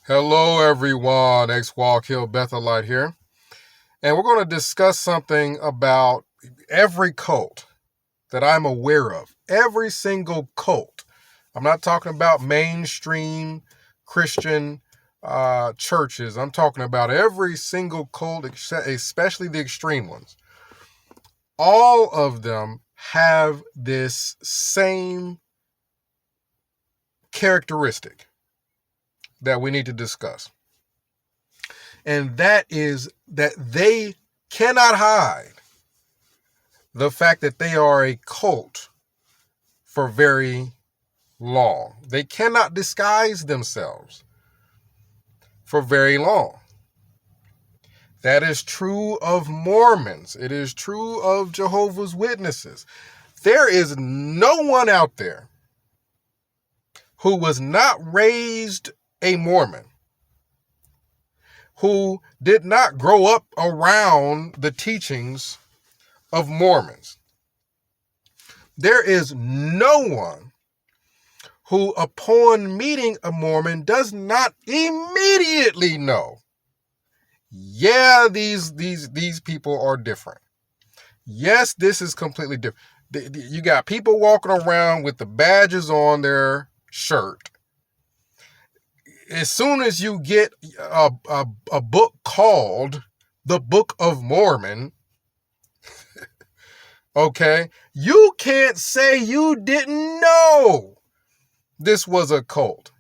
Hello, everyone. Walk Hill Bethelite here. And we're going to discuss something about every cult that I'm aware of. Every single cult. I'm not talking about mainstream Christian churches. I'm talking about every single cult, especially the extreme ones. All of them have this same characteristic that we need to discuss. And that is that they cannot hide the fact that they are a cult for very long. They cannot disguise themselves for very long. That is true of Mormons. It is true of Jehovah's Witnesses. There is no one out there who was not raised a Mormon, who did not grow up around the teachings of Mormons. There is no one who, upon meeting a Mormon, does not immediately know, yeah, these people are different. Yes, this is completely different. You got people walking around with the badges on their shirt. As soon as you get a book called the Book of Mormon, okay, you can't say you didn't know this was a cult,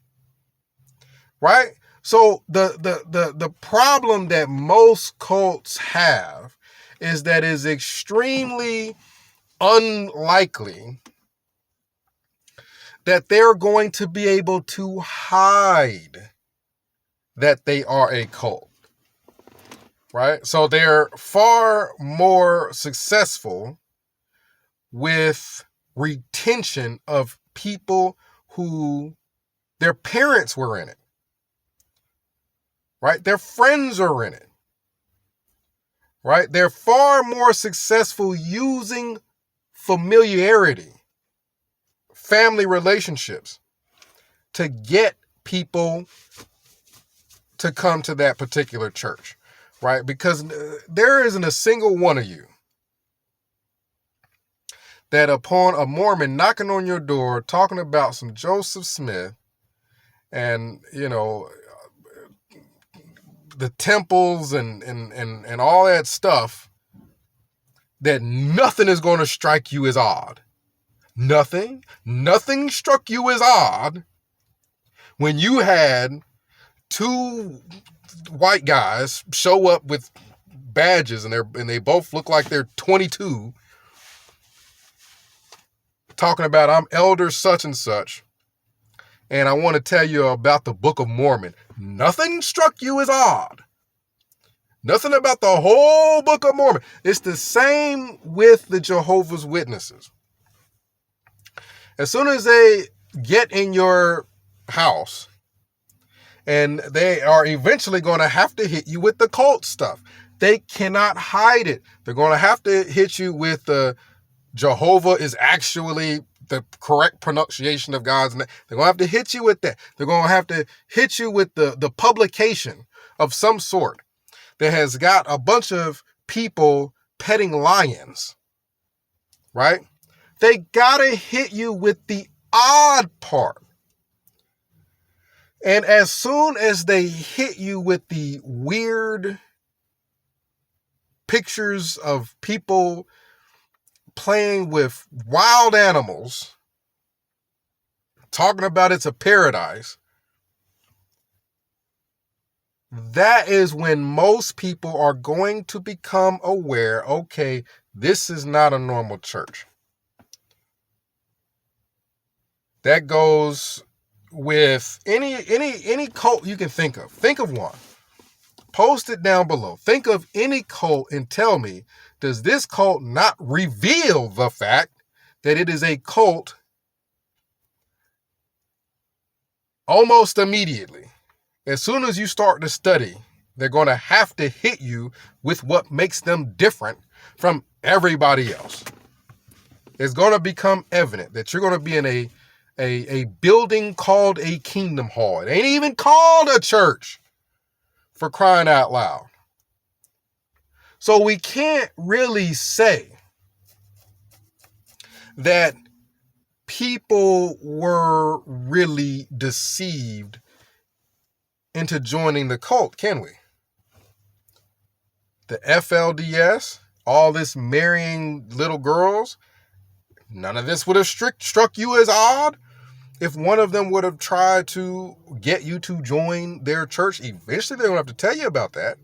right? So the problem that most cults have is that it's extremely unlikely that they're going to be able to hide that they are a cult, right? So they're far more successful with retention of people who their parents were in it, right? Their friends are in it, right? They're far more successful using familiarity, family relationships, to get people to come to that particular church, right? Because there isn't a single one of you that upon a Mormon knocking on your door, talking about some Joseph Smith and, the temples and all that stuff, that nothing is going to strike you as odd. Nothing struck you as odd when you had two white guys show up with badges and they both look like they're 22, talking about, I'm elder such and such, and I want to tell you about the Book of Mormon. Nothing struck you as odd. Nothing about the whole Book of Mormon. It's the same with the Jehovah's Witnesses. As soon as they get in your house, and they are eventually going to have to hit you with the cult stuff. They cannot hide it. They're going to have to hit you with the Jehovah is actually the correct pronunciation of God's name. They're going to have to hit you with that. They're going to have to hit you with the publication of some sort that has got a bunch of people petting lions, right? They got to hit you with the odd part. And as soon as they hit you with the weird pictures of people playing with wild animals, talking about it's a paradise, that is when most people are going to become aware, okay, this is not a normal church. That goes with any cult you can think of. Think of one. Post it down below. Think of any cult and tell me, does this cult not reveal the fact that it is a cult almost immediately? As soon as you start to study, they're going to have to hit you with what makes them different from everybody else. It's going to become evident that you're going to be in a building called a kingdom hall. It ain't even called a church, for crying out loud. So we can't really say that people were really deceived into joining the cult, can we? The FLDS, all this marrying little girls, none of this would have struck you as odd if one of them would have tried to get you to join their church. Eventually, they're going to have to tell you about that.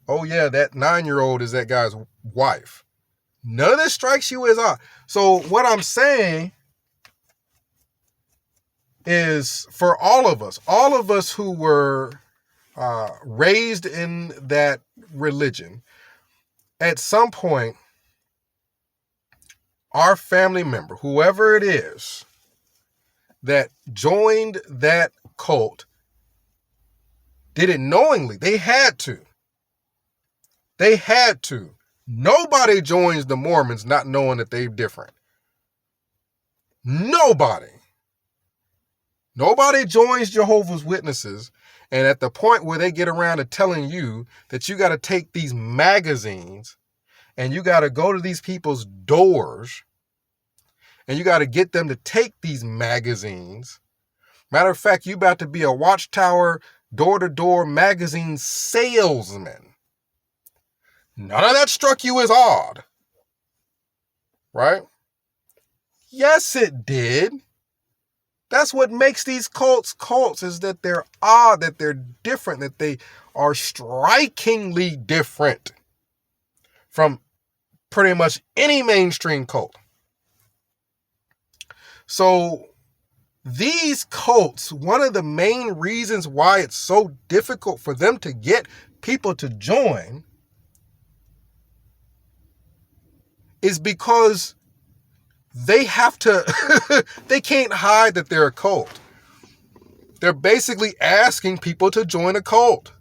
Oh, yeah, that 9-year-old is that guy's wife. None of this strikes you as odd. So what I'm saying is, for all of us who were raised in that religion, at some point, our family member, whoever it is, that joined that cult, did it knowingly. They had to. Nobody joins the Mormons not knowing that they're different. Nobody joins Jehovah's Witnesses, and at the point where they get around to telling you that you got to take these magazines and you got to go to these people's doors and you got to get them to take these magazines. Matter of fact, you about to be a Watchtower door-to-door magazine salesman. None of that struck you as odd, right? Yes, it did. That's what makes these cults, is that they're odd, that they're different, that they are strikingly different from pretty much any mainstream cult. So these cults, one of the main reasons why it's so difficult for them to get people to join is because they have to, they can't hide that they're a cult. They're basically asking people to join a cult.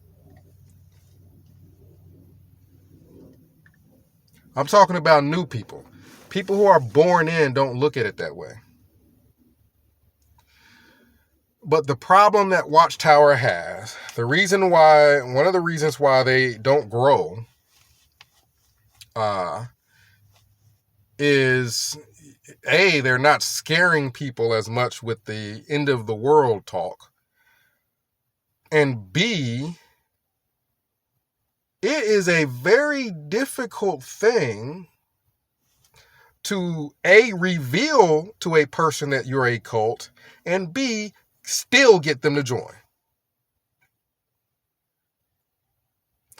I'm talking about new people. People who are born in don't look at it that way. But the problem that Watchtower has, one of the reasons why they don't grow, is A, they're not scaring people as much with the end of the world talk. And B, it is a very difficult thing to A, reveal to a person that you're a cult, and B, still get them to join.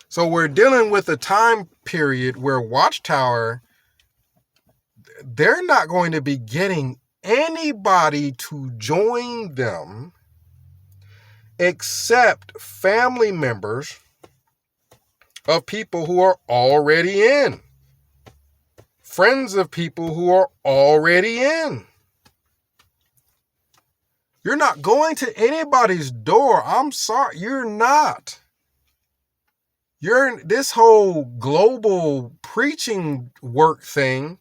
So we're dealing with a time period where Watchtower, they're not going to be getting anybody to join them except family members of people who are already in. Friends of people who are already in. You're not going to anybody's door. I'm sorry, you're not. This whole global preaching work thing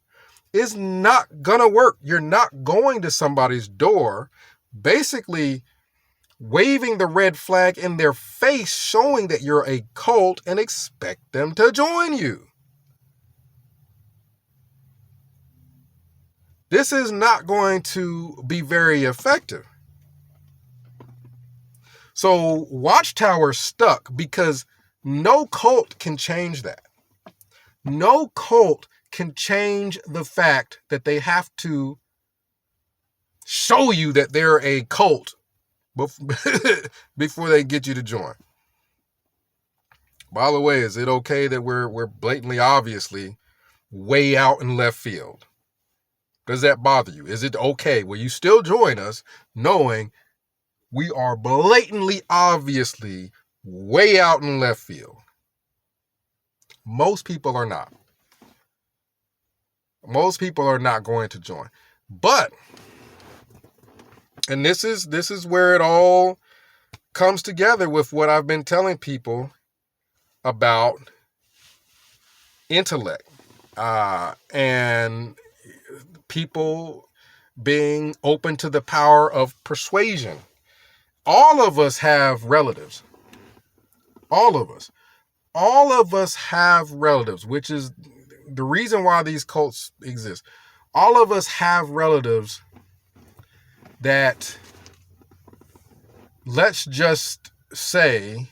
is not gonna work. You're not going to somebody's door, basically waving the red flag in their face, showing that you're a cult, and expect them to join you. This is not going to be very effective. So Watchtower stuck because no cult can change that. No cult can change the fact that they have to show you that they're a cult before they get you to join. By the way, is it okay that we're blatantly, obviously way out in left field? Does that bother you? Is it okay? Will you still join us knowing we are blatantly, obviously way out in left field? Most people are not. Most people are not going to join. But, and this is where it all comes together with what I've been telling people about intellect. And people being open to the power of persuasion. All of us have relatives. All of us. All of us have relatives, which is the reason why these cults exist. All of us have relatives that, let's just say,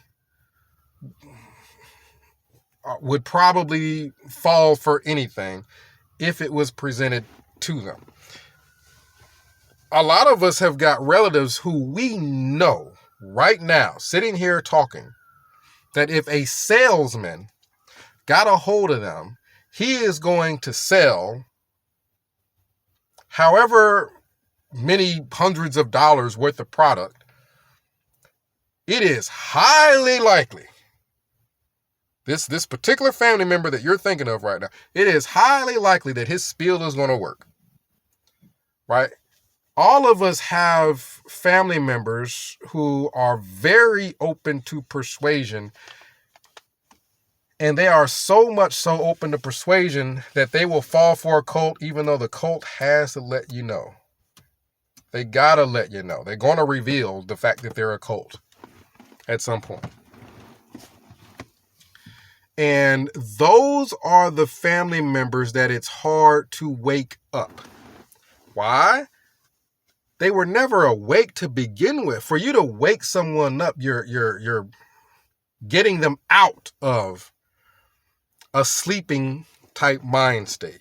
would probably fall for anything if it was presented to them. A lot of us have got relatives who we know right now, sitting here talking, that if a salesman got a hold of them, he is going to sell however many hundreds of dollars worth of product. It is highly likely, this particular family member that you're thinking of right now, it is highly likely that his spiel is going to work, right? All of us have family members who are very open to persuasion, and they are so much so open to persuasion that they will fall for a cult even though the cult has to let you know. They gotta let you know. They're going to reveal the fact that they're a cult at some point. And those are the family members that it's hard to wake up. Why? They were never awake to begin with. For you to wake someone up, you're getting them out of a sleeping type mind state.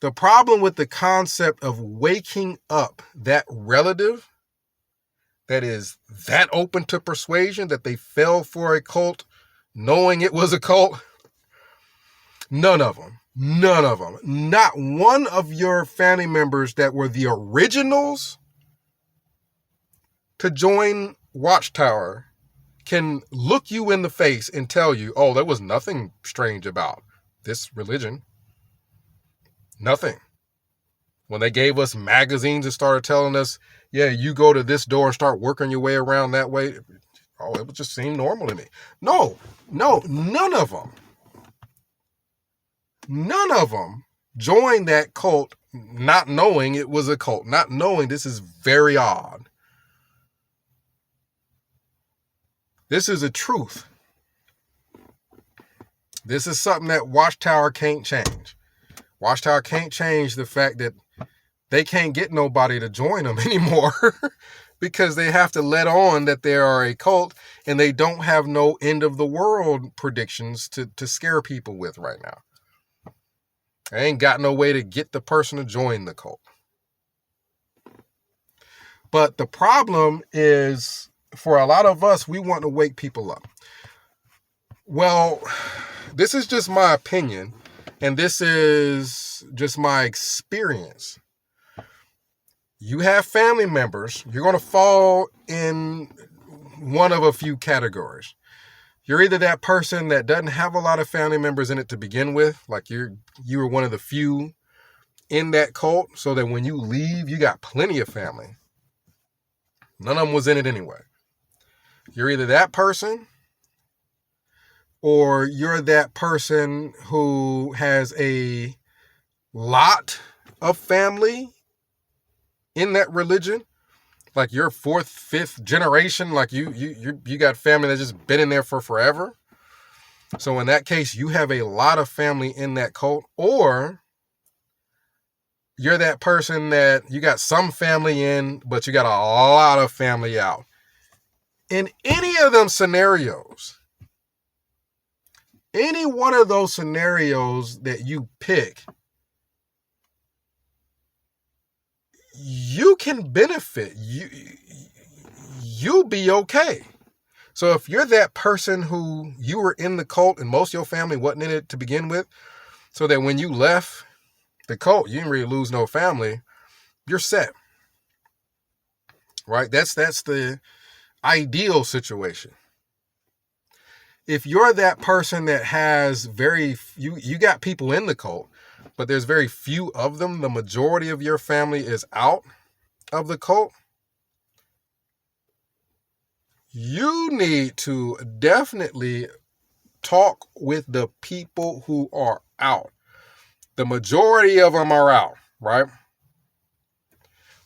The problem with the concept of waking up that relative that is that open to persuasion that they fell for a cult knowing it was a cult, none of them, not one of your family members that were the originals to join Watchtower can look you in the face and tell you, oh, there was nothing strange about this religion. Nothing. When they gave us magazines and started telling us, yeah, you go to this door and start working your way around that way. Oh, it would just seem normal to me. No, none of them. None of them joined that cult not knowing it was a cult, not knowing this is very odd. This is a truth. This is something that Watchtower can't change. Watchtower can't change the fact that they can't get nobody to join them anymore because they have to let on that they are a cult and they don't have no end of the world predictions to scare people with right now. They ain't got no way to get the person to join the cult. But the problem is, for a lot of us, we want to wake people up. Well, this is just my opinion, and this is just my experience. You have family members, you're going to fall in one of a few categories. You're either that person that doesn't have a lot of family members in it to begin with, like you were one of the few in that cult, so that when you leave, you got plenty of family. None of them was in it anyway. You're either that person, or you're that person who has a lot of family in that religion, like your fourth, fifth generation, like you got family that's just been in there for forever. So in that case, you have a lot of family in that cult, or you're that person that you got some family in, but you got a lot of family out. In any of them scenarios, any one of those scenarios that you pick, you can benefit. You'll be okay. So if you're that person who you were in the cult and most of your family wasn't in it to begin with, so that when you left the cult, you didn't really lose no family, you're set. Right? That's the ideal situation. If you're that person that has you got people in the cult, but there's very few of them, the majority of your family is out of the cult, you need to definitely talk with the people who are out. The majority of them are out, right?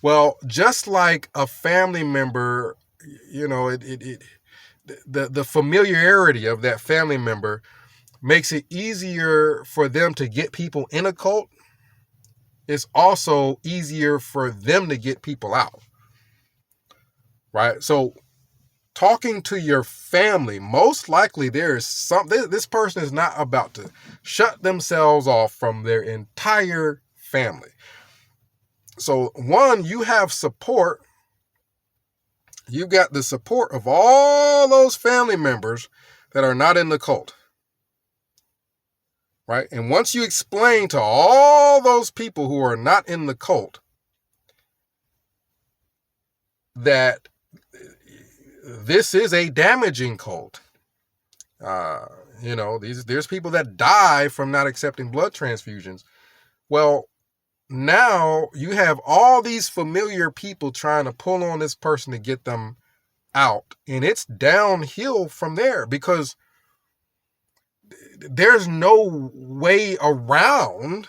Well, just like a family member, the familiarity of that family member makes it easier for them to get people in a cult. It's also easier for them to get people out, right? So talking to your family, most likely this person is not about to shut themselves off from their entire family. So one, you have support. You've got the support of all those family members that are not in the cult, right? And once you explain to all those people who are not in the cult that this is a damaging cult, there's people that die from not accepting blood transfusions. Well, now you have all these familiar people trying to pull on this person to get them out. And it's downhill from there because there's no way around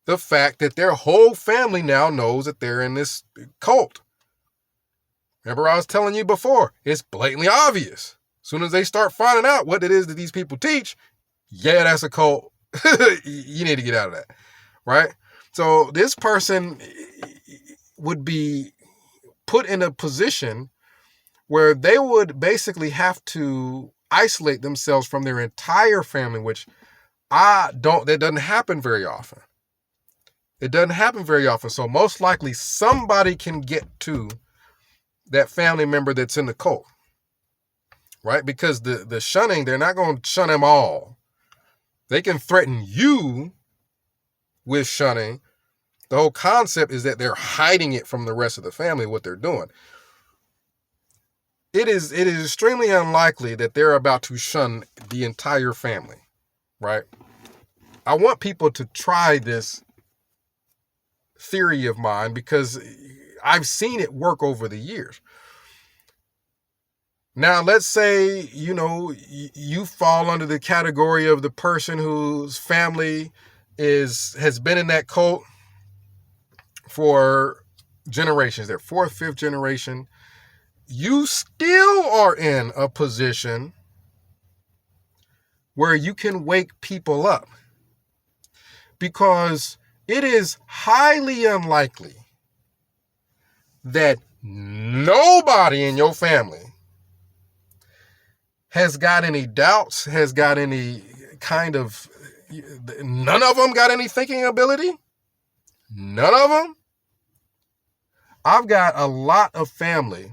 the fact that their whole family now knows that they're in this cult. Remember I was telling you before, it's blatantly obvious. As soon as they start finding out what it is that these people teach, yeah, that's a cult. You need to get out of that. Right? So this person would be put in a position where they would basically have to isolate themselves from their entire family, which that doesn't happen very often. It doesn't happen very often. So most likely somebody can get to that family member that's in the cult, right? Because the shunning, they're not going to shun them all. They can threaten you with shunning. The whole concept is that they're hiding it from the rest of the family, what they're doing. It is extremely unlikely that they're about to shun the entire family, right? I want people to try this theory of mine because I've seen it work over the years. Now, let's say, you fall under the category of the person whose family has been in that cult for generations. They're fourth, fifth generation. You still are in a position where you can wake people up because it is highly unlikely that nobody in your family has got any doubts, has got any kind of, none of them got any thinking ability. None of them. I've got a lot of family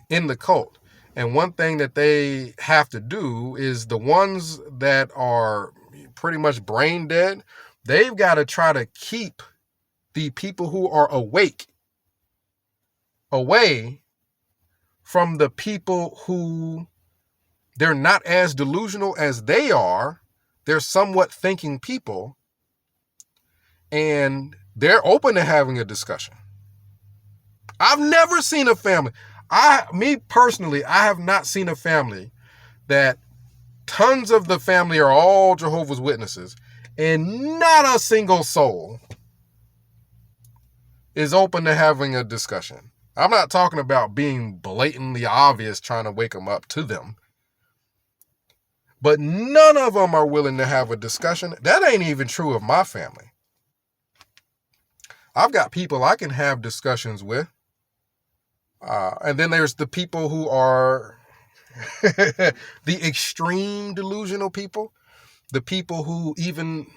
in the cult. And one thing that they have to do is the ones that are pretty much brain dead, they've got to try to keep the people who are awake away from the people who they're not as delusional as they are. They're somewhat thinking people, and they're open to having a discussion. I've never seen a family. Me personally, I have not seen a family that tons of the family are all Jehovah's Witnesses and not a single soul is open to having a discussion. I'm not talking about being blatantly obvious trying to wake them up to them. But none of them are willing to have a discussion. That ain't even true of my family. I've got people I can have discussions with. And then there's the people who are the extreme delusional people. The people who even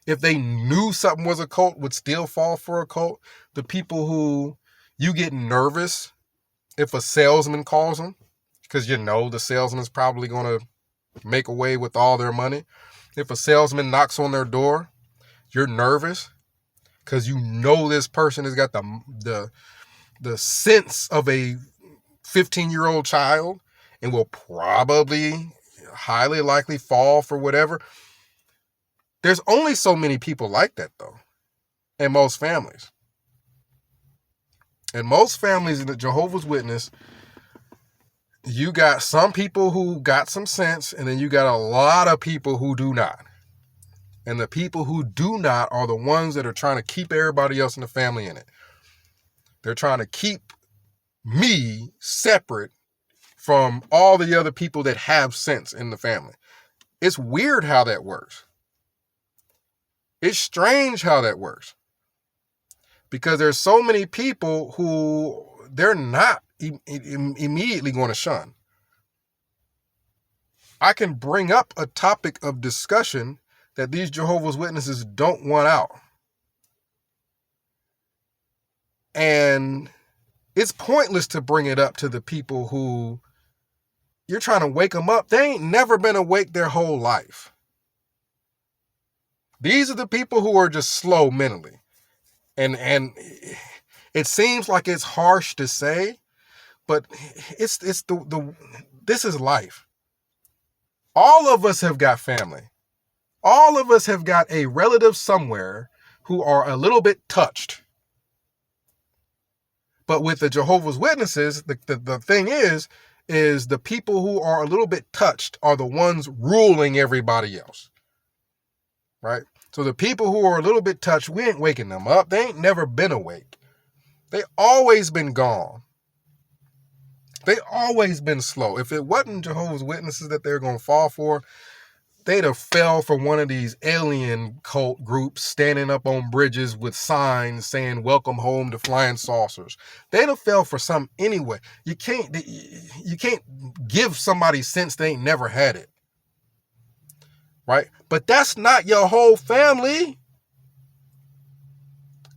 if they knew something was a cult would still fall for a cult. The people who you get nervous if a salesman calls them because the salesman's probably going to make away with all their money. If a salesman knocks on their door, you're nervous because this person has got the sense of a 15-year-old child and will probably highly likely fall for whatever. There's only so many people like that, though, in most families. In most families in the Jehovah's Witness, you got some people who got some sense, and then you got a lot of people who do not. And the people who do not are the ones that are trying to keep everybody else in the family in it. They're trying to keep me separate from all the other people that have sense in the family. It's weird how that works. It's strange how that works. Because there's so many people who they're not immediately going to shun. I can bring up a topic of discussion that these Jehovah's Witnesses don't want out. And it's pointless to bring it up to the people who you're trying to wake them up. They ain't never been awake their whole life. These are the people who are just slow mentally. And it seems like it's harsh to say, but it's this is life. All of us have got family. All of us have got a relative somewhere who are a little bit touched. But with the Jehovah's Witnesses, the thing is the people who are a little bit touched are the ones ruling everybody else. Right? So the people who are a little bit touched, we ain't waking them up. They ain't never been awake. They always been gone. They always been slow. If it wasn't Jehovah's Witnesses that they're going to fall for, they'd have fell for one of these alien cult groups standing up on bridges with signs saying, "Welcome home to flying saucers." They'd have fell for something anyway. You can't give somebody sense they ain't never had it. Right? But that's not your whole family.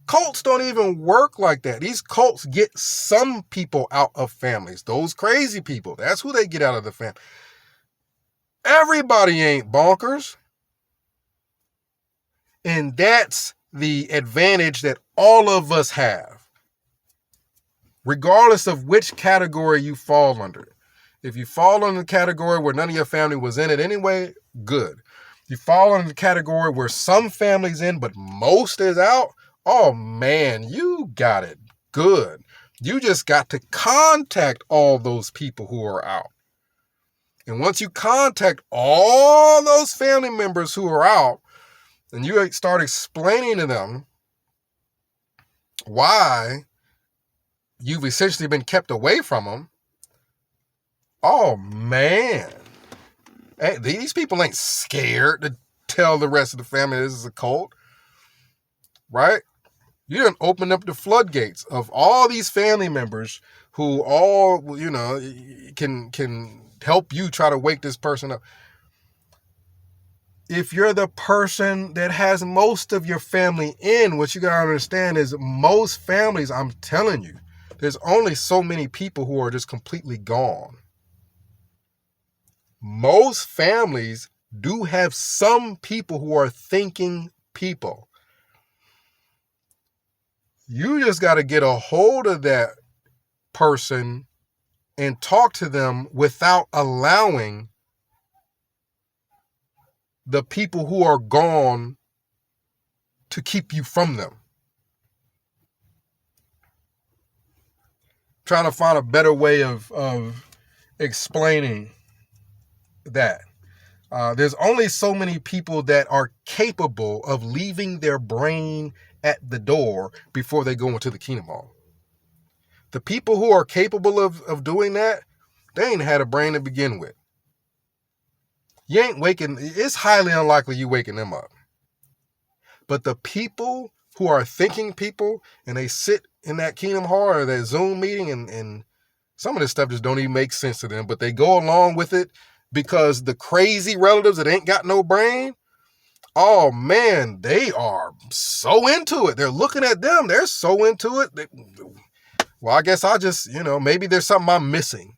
Cults don't even work like that. These cults get some people out of families. Those crazy people. That's who they get out of the family. Everybody ain't bonkers. And that's the advantage that all of us have. Regardless of which category you fall under. If you fall under the category where none of your family was in it anyway, good. You fall under the category where some family's in, but most is out, oh man, you got it good. You just got to contact all those people who are out. And once you contact all those family members who are out, and you start explaining to them why you've essentially been kept away from them, oh man. Hey, these people ain't scared to tell the rest of the family this is a cult. Right? You done opened up the floodgates of all these family members who all, can help you try to wake this person up. If you're the person that has most of your family in, what you gotta understand is most families, I'm telling you, there's only so many people who are just completely gone. Most families do have some people who are thinking people. You just got to get a hold of that person and talk to them without allowing the people who are gone to keep you from them. Trying to find a better way of explaining that. There's only so many people that are capable of leaving their brain at the door before they go into the kingdom hall. The people who are capable of doing that, they ain't had a brain to begin with. You ain't waking, it's highly unlikely you waking them up. But the people who are thinking people, and they sit in that kingdom hall or that Zoom meeting, and some of this stuff just don't even make sense to them, but they go along with it because the crazy relatives that ain't got no brain, oh man, they are so into it. They're looking at them. They're so into it. Well, I guess I just, maybe there's something I'm missing.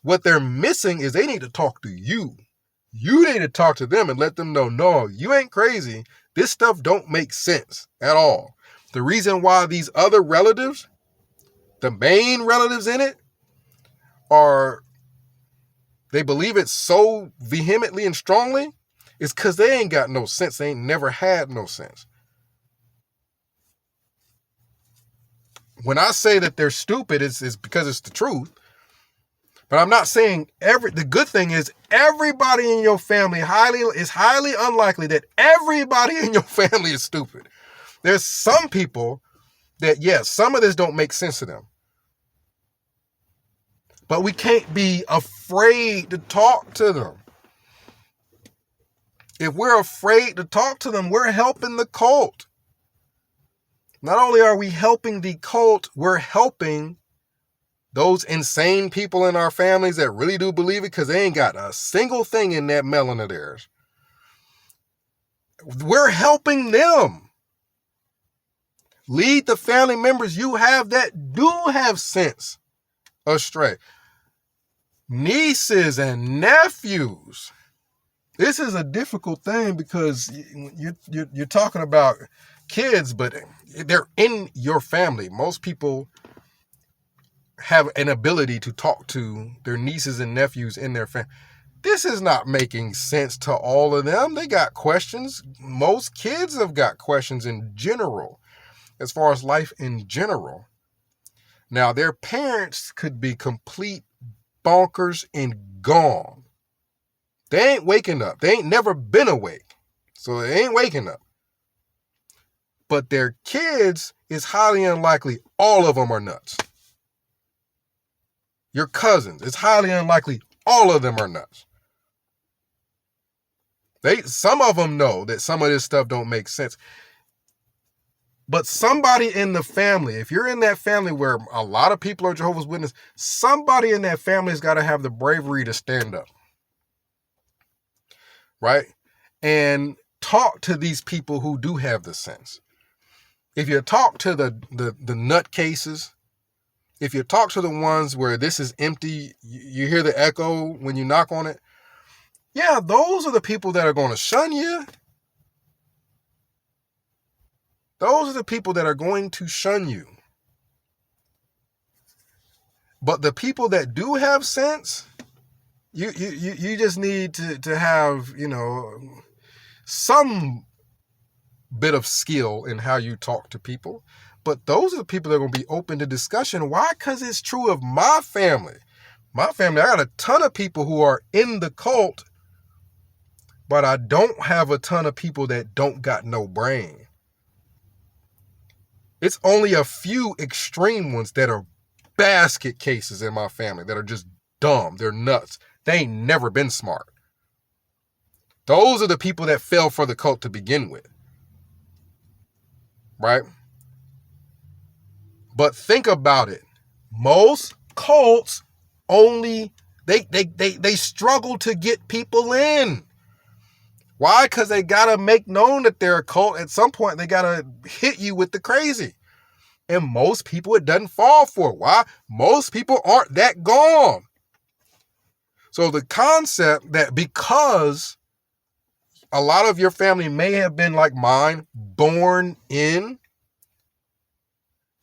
What they're missing is they need to talk to you. You need to talk to them and let them know, no, you ain't crazy. This stuff don't make sense at all. The reason why these other relatives, the main relatives in it, they believe it so vehemently and strongly, is because they ain't got no sense. They ain't never had no sense. When I say that they're stupid, it's because it's the truth. But I'm not saying the good thing is everybody in your family is highly unlikely that everybody in your family is stupid. There's some people that, yes, some of this don't make sense to them. But we can't be afraid to talk to them. If we're afraid to talk to them, we're helping the cult. Not only are we helping the cult, we're helping those insane people in our families that really do believe it because they ain't got a single thing in that melon of theirs. We're helping them. Lead the family members you have that do have sense astray. Nieces and nephews. This is a difficult thing because you're talking about kids, but they're in your family. Most people have an ability to talk to their nieces and nephews in their family. This is not making sense to all of them. They got questions. Most kids have got questions in general, as far as life in general. Now, their parents could be complete bonkers and gone. They ain't waking up. They ain't never been awake. So they ain't waking up. But their kids is highly unlikely all of them are nuts. Your cousins, it's highly unlikely all of them are nuts. Some of them know that some of this stuff don't make sense. But somebody in the family, if you're in that family where a lot of people are Jehovah's Witnesses, somebody in that family has got to have the bravery to stand up. Right? And talk to these people who do have the sense. If you talk to the nutcases, if you talk to the ones where this is empty, you hear the echo when you knock on it. Yeah, those are the people that are going to shun you. Those are the people that are going to shun you. But the people that do have sense, you just need to have, some bit of skill in how you talk to people. But those are the people that are going to be open to discussion. Why? Because it's true of my family. My family, I got a ton of people who are in the cult, but I don't have a ton of people that don't got no brain. It's only a few extreme ones that are basket cases in my family that are just dumb. They're nuts. They ain't never been smart. Those are the people that fell for the cult to begin with. Right? But think about it. Most cults only, they struggle to get people in. Why? Because they got to make known that they're a cult. At some point, they got to hit you with the crazy. And most people, it doesn't fall for. Why? Most people aren't that gone. So the concept that because a lot of your family may have been like mine, born in,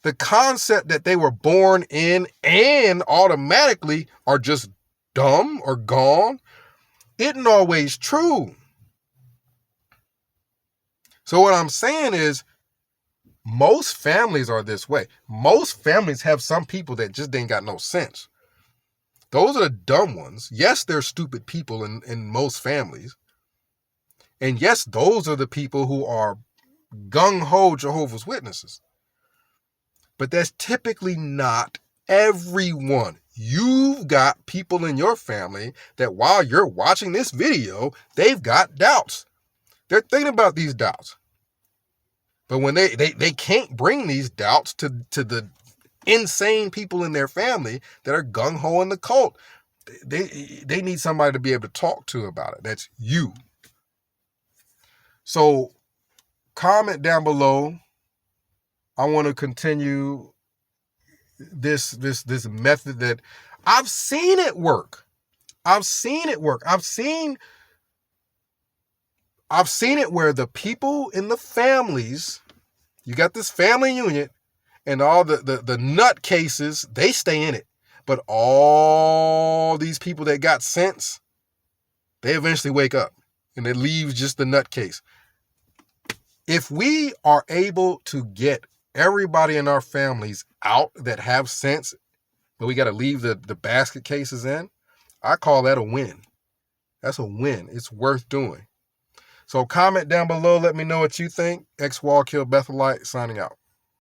the concept that they were born in and automatically are just dumb or gone, isn't always true. So what I'm saying is, most families are this way. Most families have some people that just ain't got no sense. Those are the dumb ones. Yes, they're stupid people in most families. And yes, those are the people who are gung-ho Jehovah's Witnesses. But that's typically not everyone. You've got people in your family that while you're watching this video, they've got doubts. They're thinking about these doubts. But when they can't bring these doubts to the insane people in their family that are gung-ho in the cult, they need somebody to be able to talk to about it. That's you. So comment down below. I want to continue this method that I've seen it work. I've seen it work. I've seen it where the people in the families, you got this family unit, and all the nut cases, they stay in it. But all these people that got sense, they eventually wake up, and it leaves just the nut case. If we are able to get everybody in our families out that have sense but we got to leave the basket cases in. I call that a win. That's a win. It's worth doing. So comment down below. Let me know what you think. X Wall Kill Bethelite signing out.